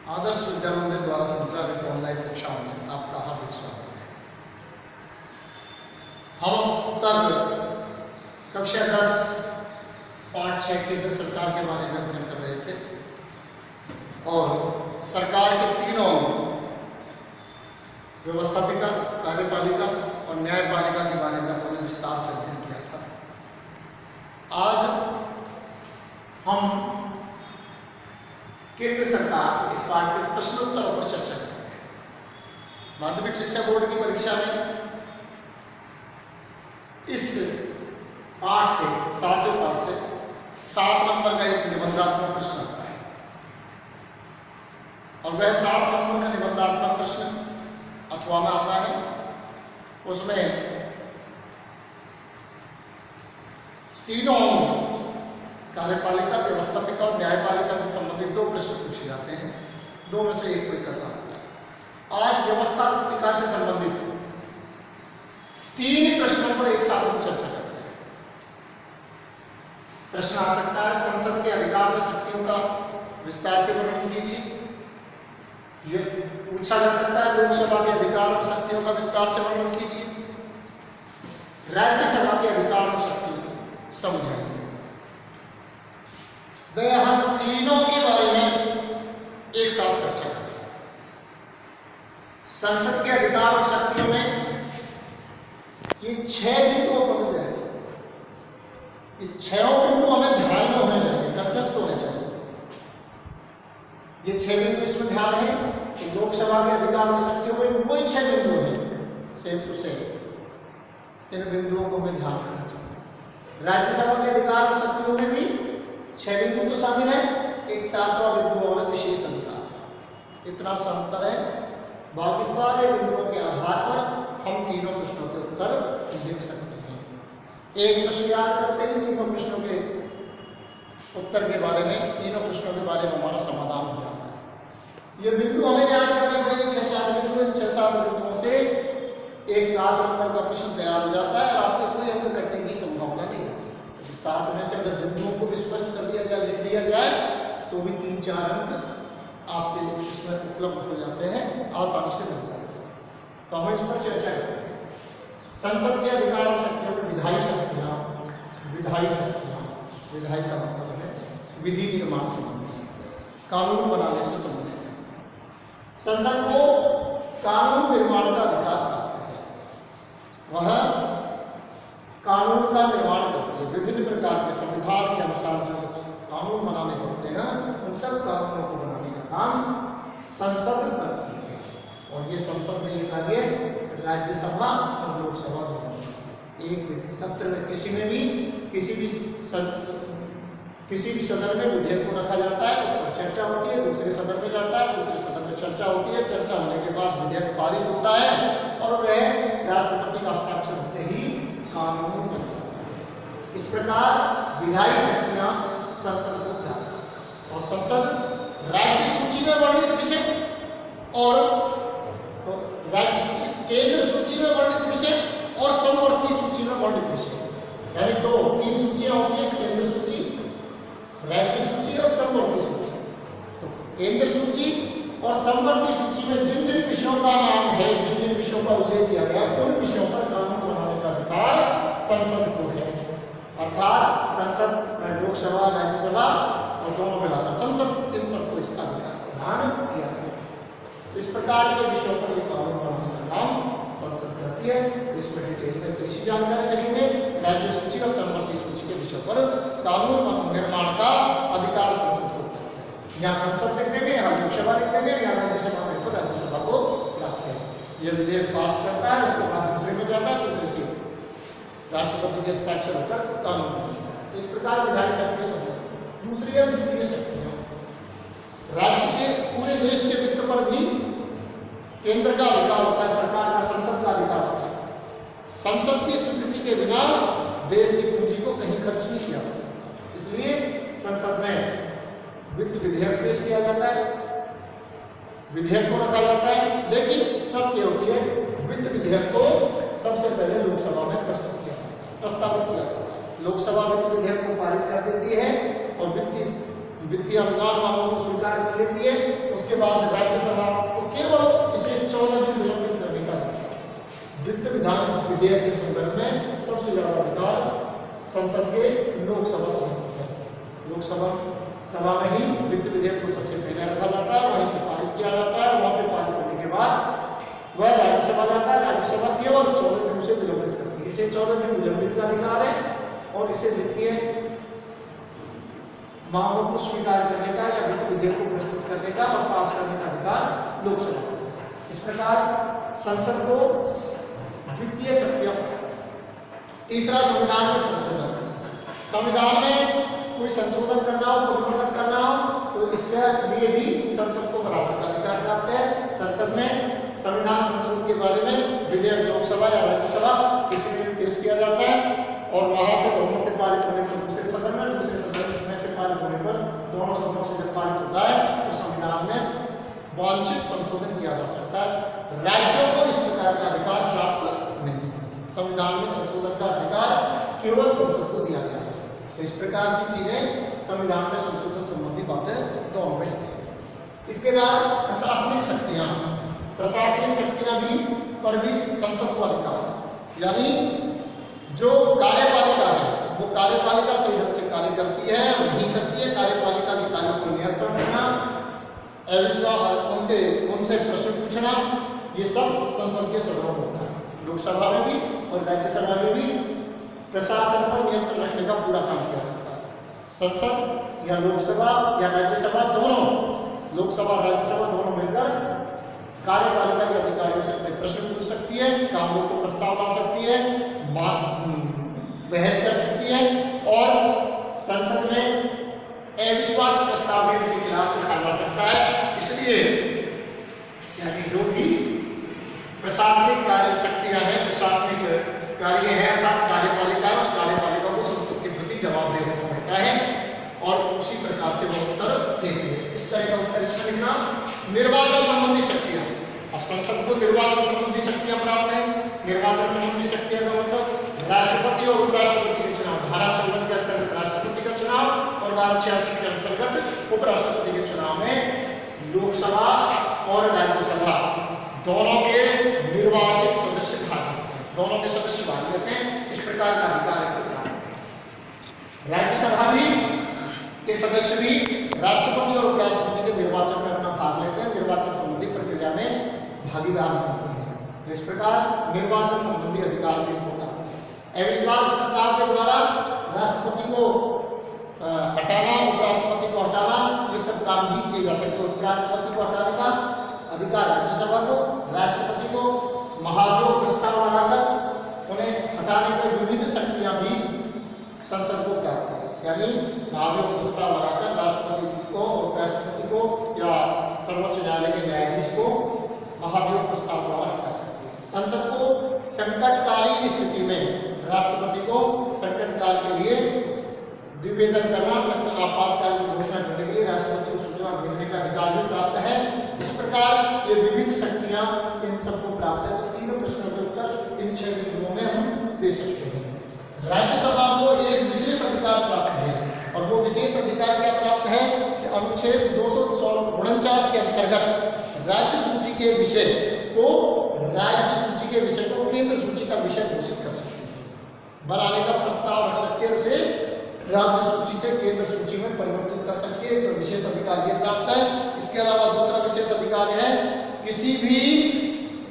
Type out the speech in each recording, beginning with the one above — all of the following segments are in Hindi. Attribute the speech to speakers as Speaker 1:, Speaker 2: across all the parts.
Speaker 1: आदर्श विद्या मंदिर द्वारा संचालित ऑनलाइन कक्षाओं में आपका हार्दिक स्वागत है। हम अब तक कक्षा 10 पाठ 6 केंद्र सरकार के बारे में अध्ययन कर रहे थे और सरकार के तीनों व्यवस्थापिका, कार्यपालिका और न्यायपालिका के बारे में हमने विस्तार से अध्ययन किया था। आज हम केंद्र सरकार इस पाठ के प्रश्नोत्तरों पर चर्चा करते हैं। माध्यमिक शिक्षा बोर्ड की परीक्षा में इस पाठ से 7वें पाठ से 7 नंबर का एक निबंधात्मक प्रश्न आता है और वह 7 नंबर का निबंधात्मक प्रश्न अथवा में आता है। उसमें तीनों कार्यपालिका, व्यवस्थापिका और न्यायपालिका से संबंधित 2 प्रश्न पूछे जाते हैं। 2 में से एक कोई करना होता है। आज व्यवस्थापिका से संबंधित 3 प्रश्नों पर एक साथ हम चर्चा करते हैं। प्रश्न आ सकता है, संसद के अधिकार व शक्तियों का विस्तार से वर्णन कीजिए। यह पूछा जा सकता है, लोकसभा के अधिकार और शक्तियों का विस्तार से वर्णन कीजिए। राज्यसभा के अधिकार और शक्ति समझाइए। हम तीनों के बारे में एक साथ चर्चा करते हैं। संसद के अधिकार और शक्तियों में ये 6 बिंदु अपन दे रहे हैं। ये 6 बिंदु हमें ध्यान में होने चाहिए, कंठस्थ होने चाहिए। ये 6 बिंदु इसमें ध्यान है कि लोकसभा के अधिकार और शक्तियों में वही 6 बिंदु हैं, सेम टू सेम। इन बिंदुओं को हमें ध्यान रखना चाहिए। राज्यसभा के अधिकार और शक्तियों में भी 6 बिंदु तो शामिल है, एक 7वां बिंदु वाला विशेष अधिकार। इतना सा अंतर है। बाकी सारे बिंदुओं के आधार पर हम तीनों प्रश्नों के उत्तर लिख सकते हैं। एक प्रश्न याद करते ही तीनों प्रश्नों के उत्तर के बारे में, तीनों प्रश्नों के बारे में हमारा समाधान हो जाता है। ये बिंदु हमें याद करने पड़ेंगे। 6-7 बिंदु, 6-7 बिंदुओं से एक 7 नंबर का प्रश्न तैयार हो जाता है और आपको कोई अंक कटने की संभावना नहीं होती। 7 में से अगर बिंदुओं को भी स्पष्ट कर दिया जाए, लिख दिया जाए, तो भी 3-4 अंक आपके इसमें उपलब्ध हो जाते हैं, आसानी से मिल जाते हैं। तो हम इस पर चर्चा करते हैं। संसद के अधिकार और शक्तियों में विधायी शक्तियाँ, विधायी का मतलब है विधि निर्माण संबंधी शक्ति, कानून बनाने से संबंधित शक्ति। संसद को कानून निर्माण का अधिकार प्राप्त है। वह कानून का निर्माण करती है। विभिन्न प्रकार के संविधान के अनुसार जो कानून बनाने पड़ते हैं, उन सब कानूनों को बनाने का काम संसद करती है। और ये संसद में ये कार्य राज्यसभा और लोकसभा दोनों एक सत्र में किसी भी सदन में विधेयक को रखा जाता है, उस पर चर्चा होती है, दूसरे सदन में जाता है, दूसरे सदन में चर्चा होती है, चर्चा होने के बाद विधेयक पारित होता है और वह राष्ट्रपति का हस्ताक्षर होते ही कानून बन जाता है। इस प्रकार विधायी शक्तियां संसद को प्राप्त है। और संसद राज्य सूची में वर्णित विषय और केंद्र सूची में वर्णित विषय और समवर्ती सूची में वर्णित विषय, यानी 3 सूचियां होती हैं, केंद्र सूची, राज्य सूची और समवर्ती सूची। तो केंद्र सूची और समवर्ती सूची में जिन जिन विषयों का नाम है, जिन जिन विषयों का उल्लेख किया गया, उन विषयों पर कानून बनाने का अधिकार संसद को है। अर्थात संसद, लोकसभा, राज्यसभा और दोनों मिलाकर संसद, इन सबको इसका अधिकार प्रदान किया गया। इस प्रकार के विषयों पर ये कानून बनाने का काम संसद करती है। तो इसमें डिटेल में कृषि जानकारी लिखेंगे। राज्य सूची और समवर्ती सूची के विषयों पर कानून निर्माण का अधिकार संसद को प्राप्त है। यहाँ संसद लिख देंगे, यहाँ लोकसभा लिख देंगे, यहाँ राज्यसभा में तो राज्यसभा को प्राप्त है। यह विधेयक पास करता है, उसके बाद दूसरे में जाता है, दूसरे से राष्ट्रपति के हस्ताक्षर होकर कानून बनता है। तो इस प्रकार विधायी शक्ति संसद। दूसरी है वित्तीय शक्तियाँ। राज्य के पूरे देश के वित्त पर भी केंद्र का अधिकार होता है, सरकार का, संसद का अधिकार होता है। संसद की स्वीकृति के बिना देश की पूंजी को कहीं खर्च नहीं किया जा सकता। इसलिए संसद में वित्त विधेयक पेश किया जाता है, विधेयक को रखा जाता है, लेकिन शर्त यह होती है वित्त विधेयक को सबसे पहले लोकसभा में प्रस्तावित किया जाता है। लोकसभा वित्त विधेयक को पारित कर देती है और वित्त वित्तीय अनुदान मांगों को स्वीकार कर लेती है। उसके बाद राज्यसभा को केवल इसे 14 दिन विलंबित करने का अधिकार। वित्त विधान विधेयक के संदर्भ में सबसे ज्यादा अधिकार संसद के लोकसभा सभा को है। लोकसभा सभा में ही वित्त विधेयक को सबसे पहले रखा जाता है, वहीं से पारित किया जाता है, वहां से पारित करने के बाद वह राज्यसभा जाता है। राज्यसभा केवल 14 दिन से विलंबित करती है। इसे 14 दिन विलंबित का अधिकार है और इसे वित्तीय मांगों को स्वीकार करने का या वित्त विधेयक को प्रस्तुत करने का और पास करने का अधिकार लोकसभा को। इस प्रकार संसद को वित्तीय शक्तियां। तीसरा, संविधान में संशोधन। संविधान में कोई संशोधन करना हो, परिवर्तन करना हो तो इसके लिए भी संसद को बराबर का अधिकार प्राप्त है। संसद में संविधान संशोधन के बारे में विधेयक लोकसभा या राज्यसभा किसी में पेश किया जाता है और वहां से बहुमत से पारित होने पर दूसरे सदन में, दूसरे सदन में से पारित होने पर दोनों सदनों से जब पारित होता है तो संविधान में वांछित संशोधन किया जा सकता है। राज्यों को इस प्रकार का अधिकार प्राप्त नहीं है। संविधान में संशोधन का अधिकार केवल संसद को दिया गया है। तो इस प्रकार से चीजें संविधान में संशोधन संबंधी बातें दोनों में लिखी है। इसके बाद प्रशासनिक शक्तियां। प्रशासनिक शक्तियां भी पर भी संसद को अधिकार है, यानी जो कार्यपालिका है वो कार्यपालिका सही ढंग से कार्य करती है नहीं करती है, कार्यपालिका के कार्यों को नियंत्रण करना, अविश्वास उनसे प्रश्न पूछना, ये सब संसद के स्वभाव होता है। लोकसभा में भी और राज्यसभा में भी प्रशासन पर नियंत्रण रखने का पूरा काम किया जाता है। संसद या लोकसभा या राज्यसभा दोनों, लोकसभा राज्यसभा दोनों मिलकर कार्यपालिका के अधिकारियों से अपने प्रश्न पूछ सकती है, कामों को प्रस्ताव ला सकती है, बहस कर सकती है और संसद में अविश्वास प्रस्ताव भी उनके खिलाफ रखा जा सकता है। इसलिए यानी जो भी प्रशासनिक कार्य शक्तियां हैं, प्रशासनिक कार्य है अर्थात कार्यपालिका, उस कार्यपालिका को संसद के प्रति जवाब देना पड़ता है और उसी प्रकार से वो उत्तर देती है। इस तरह का उत्तर इसमें लिखना। निर्वाचन संबंधी शक्तियां। अब संसद को निर्वाचन संबंधी शक्तियां प्राप्त है। निर्वाचन संबंधी शक्तियां का मतलब राष्ट्रपति और उपराष्ट्रपति के चुनाव। धारा 54 के अंतर्गत राष्ट्रपति का चुनाव और धारा 86 के अंतर्गत उपराष्ट्रपति के चुनाव में लोकसभा और राज्यसभा दोनों के निर्वाचित सदस्य भाग लेते हैं, दोनों के सदस्य भाग लेते हैं। इस प्रकार का अधिकार है। राज्यसभा भी के सदस्य भी राष्ट्रपति और उपराष्ट्रपति के निर्वाचन में अपना भाग लेते हैं, निर्वाचन संबंधी प्रक्रिया में भागीदार बनते हैं। तो इस प्रकार निर्वाचन संबंधी अधिकार भी होता है। अविश्वास प्रस्ताव के द्वारा राष्ट्रपति को हटाना, उपराष्ट्रपति को हटाना, ये सब काम भी किए जा सकते हैं। उपराष्ट्रपति को हटाने का अधिकार राज्यसभा को, राष्ट्रपति को महाभियोग प्रस्ताव लगाकर उन्हें हटाने की विविध शक्तियां भी संसद को प्राप्त है। यानी महाभियोग प्रस्ताव लगाकर राष्ट्रपति को, उपराष्ट्रपति को या सर्वोच्च न्यायालय के न्यायाधीश को महाभियोग प्रस्ताव द्वारा हटा सकती है। संसद को संकटकालीन स्थिति में राष्ट्रपति को संकटकाल के लिए निवेदन करना, आपातकाल की घोषणा करने के लिए राष्ट्रपति को सूचना भेजने का अधिकार भी प्राप्त है। इस प्रकार ये विविध शक्तियां इन सबको प्राप्त है। तो तीनों प्रश्नों के उत्तर इन 6 बिंदुओं में हम दे सकते हैं। राज्यसभा को एक विशेष अधिकार प्राप्त है और वो विशेष अधिकार क्या प्राप्त है कि अनुच्छेद 249 के अंतर्गत राज्य सूची के विषय को केंद्र सूची का विषय घोषित कर सकती है, बनाने का प्रस्ताव रख सकती है, उसे राज्य सूची से केंद्र सूची में परिवर्तित कर सकती है। तो विशेष अधिकार ये प्राप्त है। इसके अलावा दूसरा विशेष अधिकार है किसी भी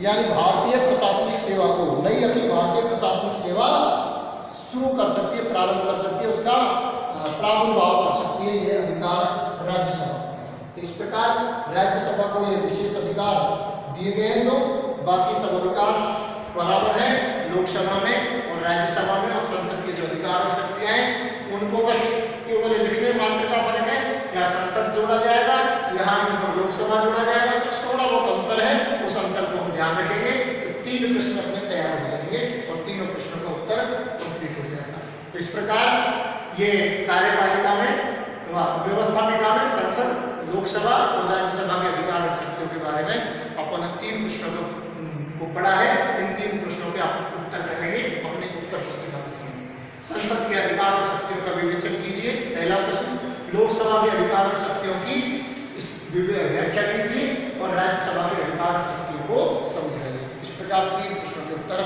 Speaker 1: यानी भारतीय प्रशासनिक सेवा को, नई अखिल भारतीय प्रशासनिक सेवा शुरू कर सकती है, प्रारंभ कर सकती है, उसका प्रादुर्भाव कर सकती है। ये अधिकार राज्यसभा। तो इस प्रकार राज्यसभा को ये विशेष अधिकार दिए गए हैं। तो बाकी सब अधिकार बराबर है लोकसभा में और राज्यसभा में, और संसद के जो अधिकार और शक्तियां हैं उनको बस केवल लिखने मात्र का फर्क है। या संसद जोड़ा जाएगा, यहाँ इनको लोकसभा जोड़ा जाएगा, कुछ थोड़ा बहुत अंतर है, उस अंतर को हम ध्यान रखेंगे। तो 3 प्रश्न अपने तैयार हो जाएंगे और तीनों प्रश्नों का उत्तर कंप्लीट हो जाएगा। तो इस प्रकार ये कार्यपालिका में व्यवस्थापिका में संसद, लोकसभा और राज्यसभा के अधिकार और शक्तियों के बारे में अपन 3 प्रश्नों को पढ़ा है। इन 3 प्रश्नों के आप उत्तर करेंगे, अपने उत्तर पुस्तिका लिखेंगे। संसद के अधिकार और शक्तियों का विवेचन कीजिए। पहला प्रश्न, लोकसभा के अधिकार और शक्तियों की व्याख्या कीजिए और राज्यसभा के अधिकार और शक्तियों को समझाइए। इस प्रकार 3 प्रश्नों के उत्तर